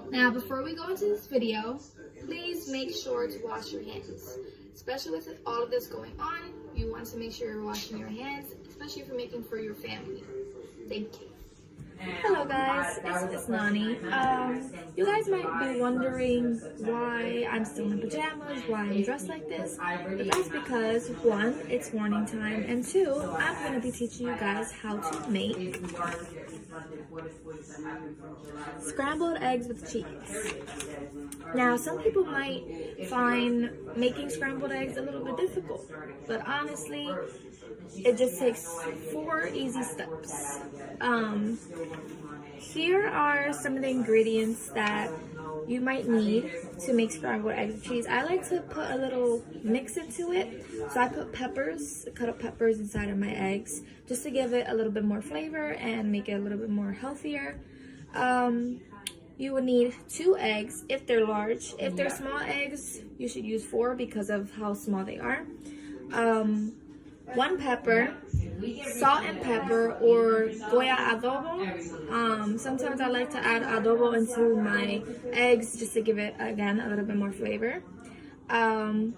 Now, before we go into this video, please make sure to wash your hands. Especially with all of this going on, you want to make sure you're washing your hands, especially if you're making for your family. Thank you. Hello guys, it's Naney. You guys might be wondering why I'm still in pajamas, why I'm dressed like this, but that's because 1, it's morning time, and 2, I'm going to be teaching you guys how to make scrambled eggs with cheese. Now, some people might find making scrambled eggs a little bit difficult, but honestly, it just takes 4 easy steps. Here are some of the ingredients that you might need to make scrambled eggs with cheese. I like to put a little mix into it. So I put peppers, cut up peppers inside of my eggs just to give it a little bit more flavor and make it a little bit more healthier. You would need 2 eggs if they're large. If they're small eggs, you should use 4 because of how small they are. 1 pepper, salt and pepper, or Goya adobo. Sometimes I like to add adobo into my eggs just to give it, again, a little bit more flavor. 1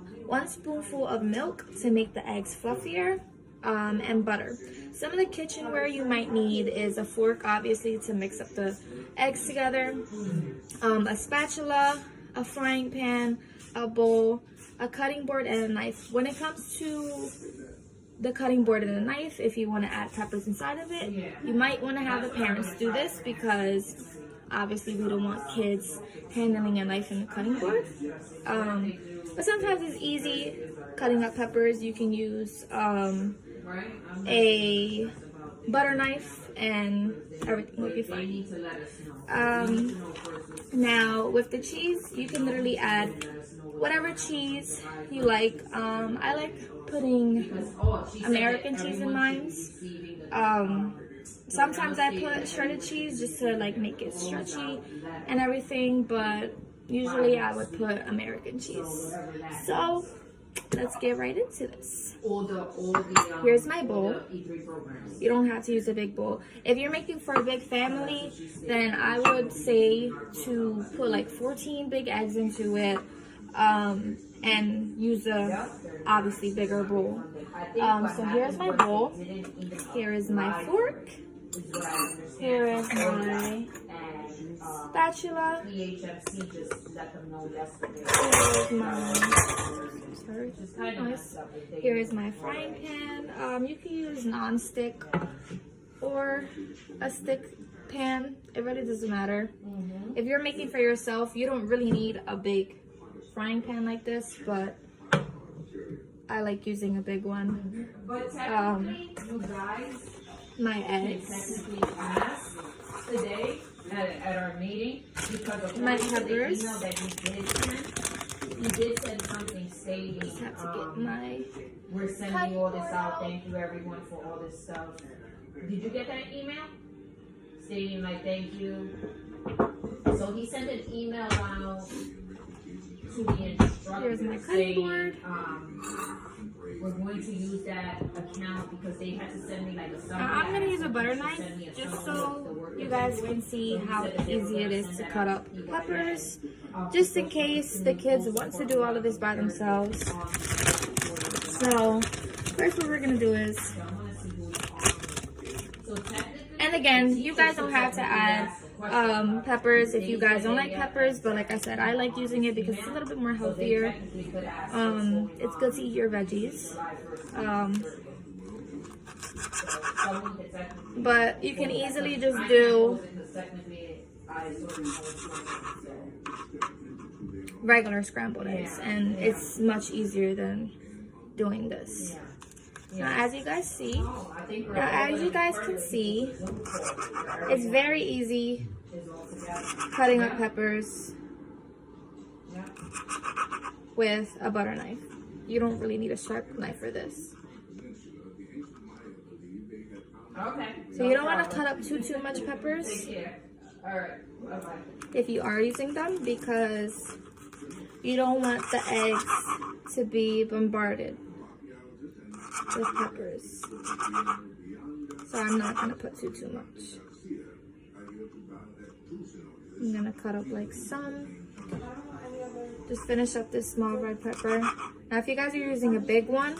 spoonful of milk to make the eggs fluffier, and butter. Some of the kitchenware you might need is a fork, obviously, to mix up the eggs together, a spatula, a frying pan, a bowl, a cutting board, and a knife. When it comes to the cutting board and a knife, if you want to add peppers inside of it, you might want to have the parents do this because obviously we don't want kids handling a knife and a cutting board. But sometimes it's easy cutting up peppers. You can use a butter knife and everything will be fine. Now with the cheese, you can literally add whatever cheese you like. I like putting American cheese in mine. Sometimes I put shredded cheese just to like make it stretchy and everything, but usually I would put American cheese. So let's get right into this. Here's my bowl. You don't have to use a big bowl. If you're making for a big family, then I would say to put like 14 big eggs into it, and use a obviously bigger bowl. So here's my bowl. Here is my fork. Here is my spatula. Here is my frying pan. You can use non-stick or a stick pan. It really doesn't matter. If you're making for yourself, you don't really need a big frying pan like this, but I like using a big one. My eggs, today at our meeting, because of my peppers. You did send something stating, Just have to get my we're sending all this out. Thank you everyone for all this stuff. Did you get that email? Stating like thank you. So he sent an email out to the instructor. Here's my cutting board. We're going to use that account because they had to send me like a summary. I'm going to use a butter knife just so you guys can see how easy it is to cut up peppers, just in case the kids want to do all of this by themselves. So first what we're going to do is, and again, you guys don't have to add peppers if you guys don't like peppers, but like I said, I like using it because it's a little bit more healthier. It's good to eat your veggies, but you can easily just do regular scrambled eggs, and it's much easier than doing this. Now, as you guys can see, it's very easy cutting up peppers with a butter knife. You don't really need a sharp knife for this. So you don't want to cut up too much peppers if you are using them, because you don't want the eggs to be bombarded with peppers. So I'm not going to put too much. I'm gonna cut up like some. Just finish up this small red pepper. Now if you guys are using a big one,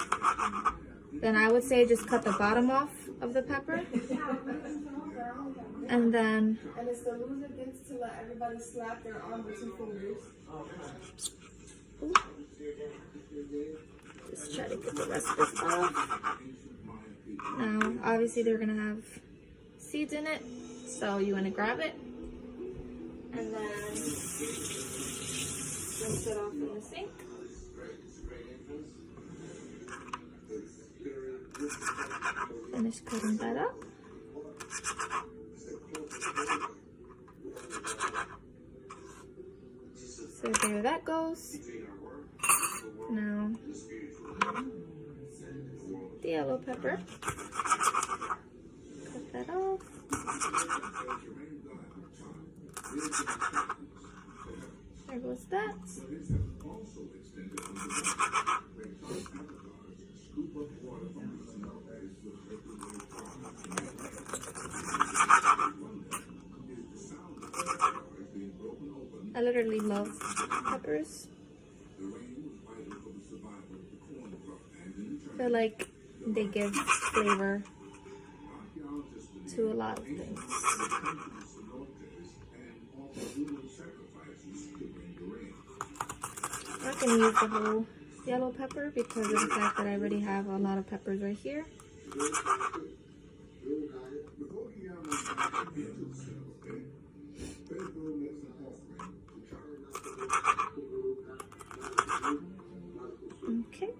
then I would say just cut the bottom off of the pepper. And then... And it's the loser gets to let everybody slap their arm with 2 fingers. Ooh. Just try to get the rest of this off. Now, obviously they're gonna have seeds in it, so you wanna grab it. And then rinse it off in the sink. Finish cutting that up. So there that goes. Now, the yellow pepper. Cut that off. There goes that. I literally love peppers. I feel like they give flavor to a lot of things. I'm not going to use the whole yellow pepper because of the fact that I already have a lot of peppers right here. Okay.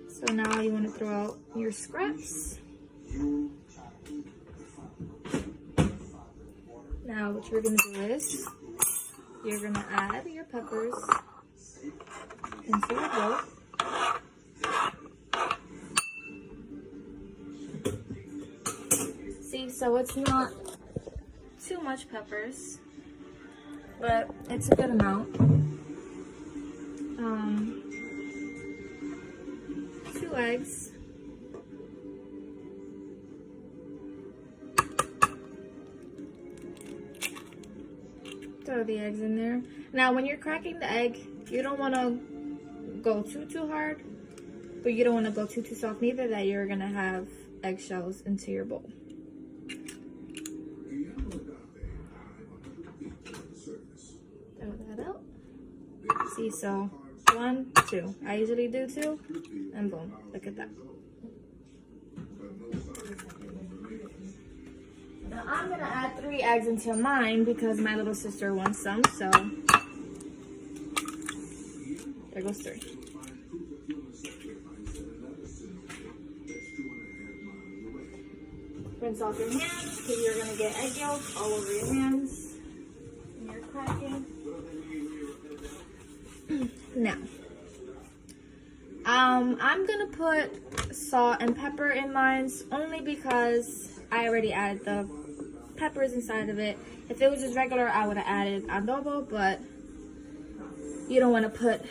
So now you want to throw out your scraps. Now what you're going to do is you're going to add your peppers into your bowl. See, so it's not too much peppers, but it's a good amount. 2 eggs. Throw the eggs in there. Now when you're cracking the egg, you don't want to go too hard, but you don't want to go too soft neither, that you're gonna have eggshells into your bowl. Throw that out. See, so 1, 2. I usually do 2, and boom, look at that. Now I'm gonna add 3 eggs into mine because my little sister wants some, so there goes 3. Rinse off your hands because you're gonna get egg yolk all over your hands when you're cracking. Now, I'm gonna put salt and pepper in mine only because I already added the peppers inside of it. If it was just regular, I would have added adobo, but you don't want to put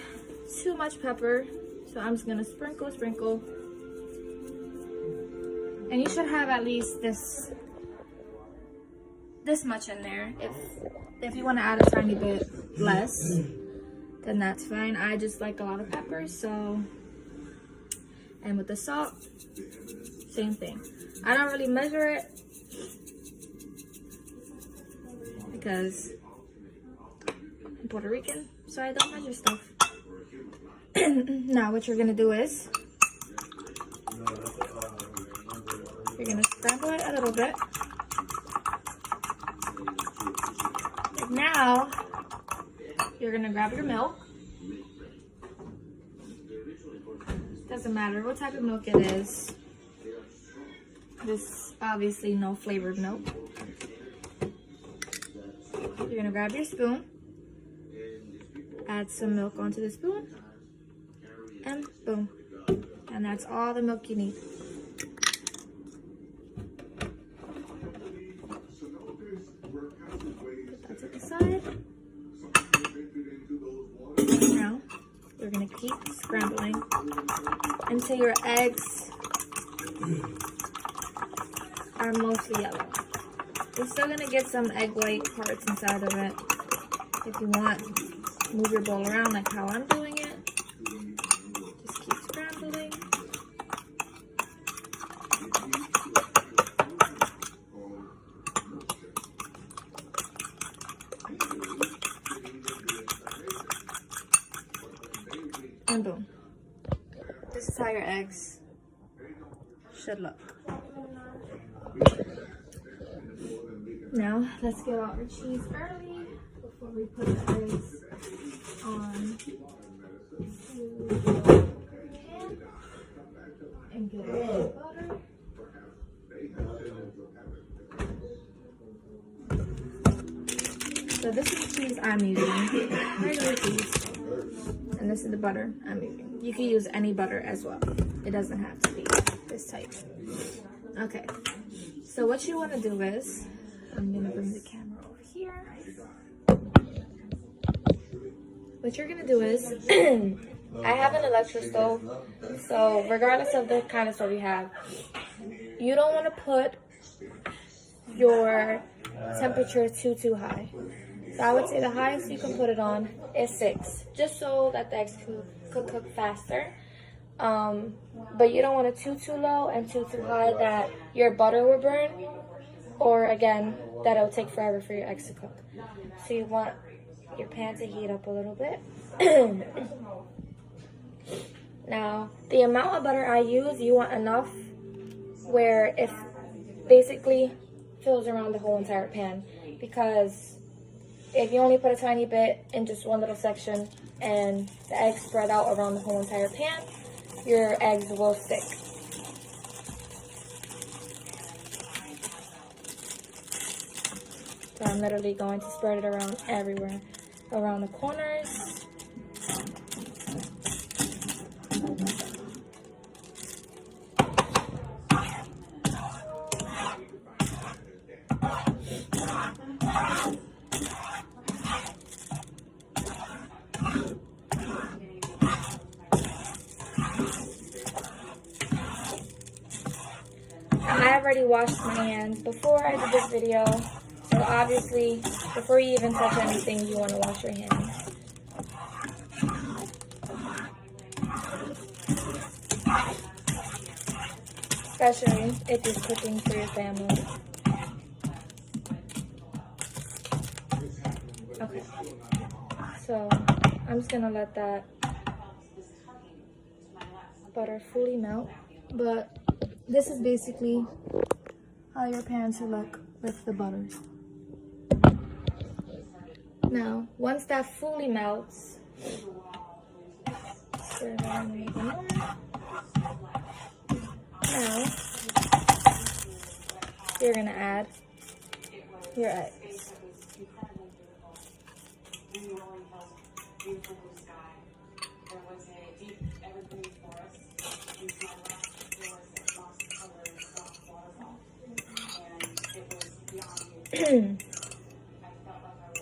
too much pepper, so I'm just gonna sprinkle. And you should have at least this much in there. If you want to add a tiny bit less, then that's fine. I just like a lot of pepper, so. And with the salt, same thing. I don't really measure it because I'm Puerto Rican, so I don't measure stuff. Now what you're gonna do is you're gonna scramble it a little bit. And now you're gonna grab your milk. Doesn't matter what type of milk it is. This obviously no flavored milk. You're gonna grab your spoon, add some milk onto the spoon, and boom. And that's all the milk you need. Put that to the side. Now, you're gonna keep scrambling until your eggs are mostly yellow. We're still gonna get some egg white parts inside of it. If you want, move your bowl around like how I'm doing it. Just keep scrambling. And boom. This is how your eggs should look. Now, let's get out our cheese early before we put the eggs on the pan and get our butter. So this is the cheese I'm using, regular cheese, and this is the butter I'm using. You can use any butter as well. It doesn't have to be this type. Okay, so what you want to do is, I'm gonna bring the camera over here. What you're gonna do is, I have an electric stove, so regardless of the kind of stove you have, you don't want to put your temperature too high. So I would say the highest you can put it on is 6, just so that the eggs could cook faster. But you don't want it too low and too high that your butter will burn, or again, that it'll take forever for your eggs to cook. So you want your pan to heat up a little bit. Now, the amount of butter I use, you want enough where it basically fills around the whole entire pan, because if you only put a tiny bit in just one little section and the eggs spread out around the whole entire pan, your eggs will stick. So I'm literally going to spread it around everywhere, around the corners. I already washed my hands before I did this video, so obviously before you even touch anything, you want to wash your hands. Especially if you're cooking for your family. Okay, so I'm just gonna let that butter fully melt, but this is basically how your pan should look with the butter. Now, once that fully melts, stir it around a little more. Now, you're gonna add your eggs.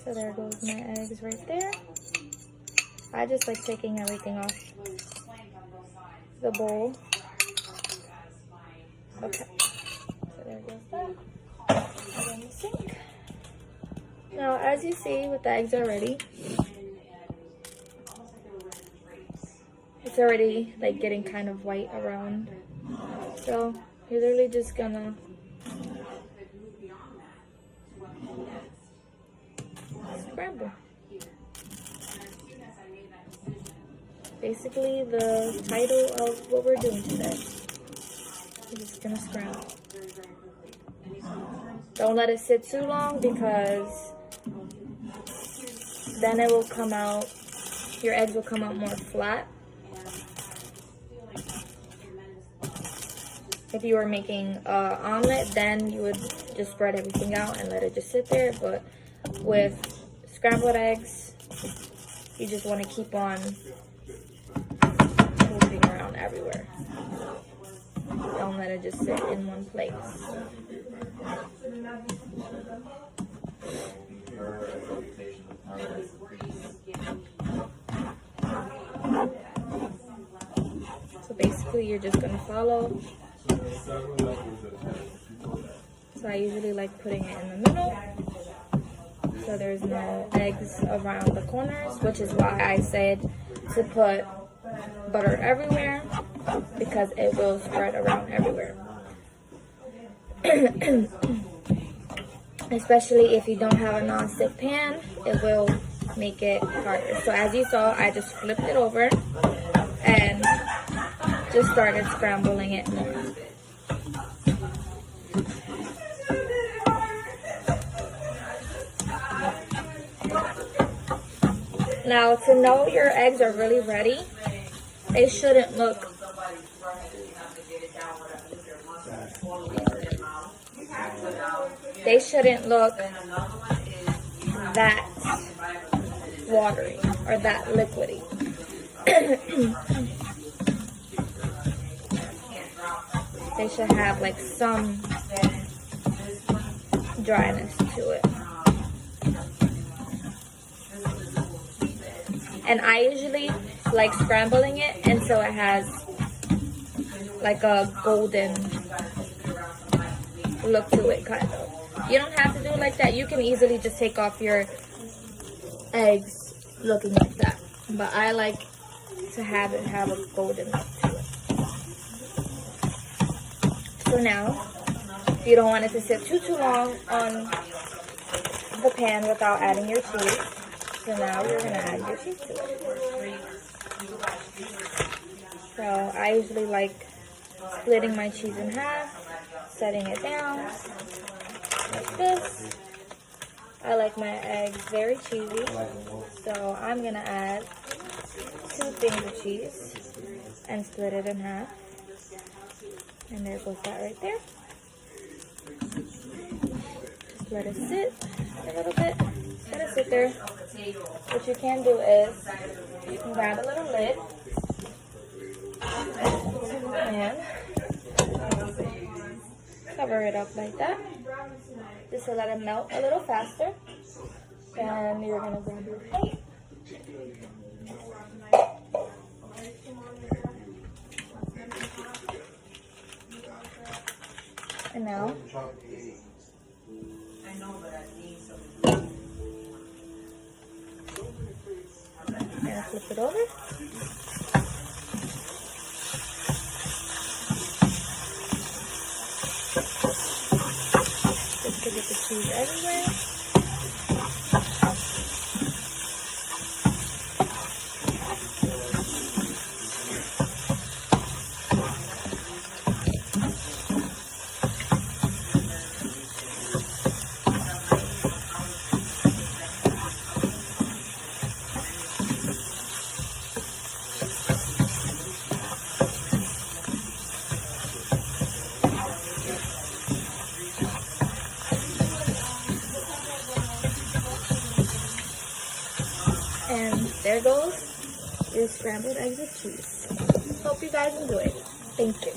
So there goes my eggs right there. I just like taking everything off the bowl. Okay, so there goes that. And in the sink. Now, as you see, with the eggs already, it's already like getting kind of white around. So you're literally just gonna scramble. Basically, the title of what we're doing today. We're just gonna scramble. Don't let it sit too long, because then it will come out, your eggs will come out more flat. If you were making an omelet, then you would just spread everything out and let it just sit there. But with scrambled eggs, you just want to keep on moving around everywhere. Don't let it just sit in one place. So basically, you're just going to follow So I usually like putting it in the middle, so there's no eggs around the corners, which is why I said to put butter everywhere, because it will spread around everywhere. Especially if you don't have a non-stick pan, it will make it harder. So as you saw, I just flipped it over and just started scrambling it more. Now, to know your eggs are really ready, they shouldn't look that watery or that liquidy. They should have like some dryness to it. And I usually like scrambling it, and so it has like a golden look to it, kind of. You don't have to do it like that. You can easily just take off your eggs looking like that. But I like to have it have a golden look to it. So now, you don't want it to sit too long on the pan without adding your cheese. So now you're going to add your cheese to it. So I usually like splitting my cheese in half, setting it down like this. I like my eggs very cheesy, so I'm going to add 2 things of cheese and split it in half. And there goes that right there. Just let it sit a little bit. Let it sit there. What you can do is you can grab a little lid and cover it up like that, just to let it melt a little faster. Then you're gonna grab your plate. And now and flip it over. Just to get the cheese everywhere. And there goes your scrambled eggs with cheese. Hope you guys enjoyed. Thank you.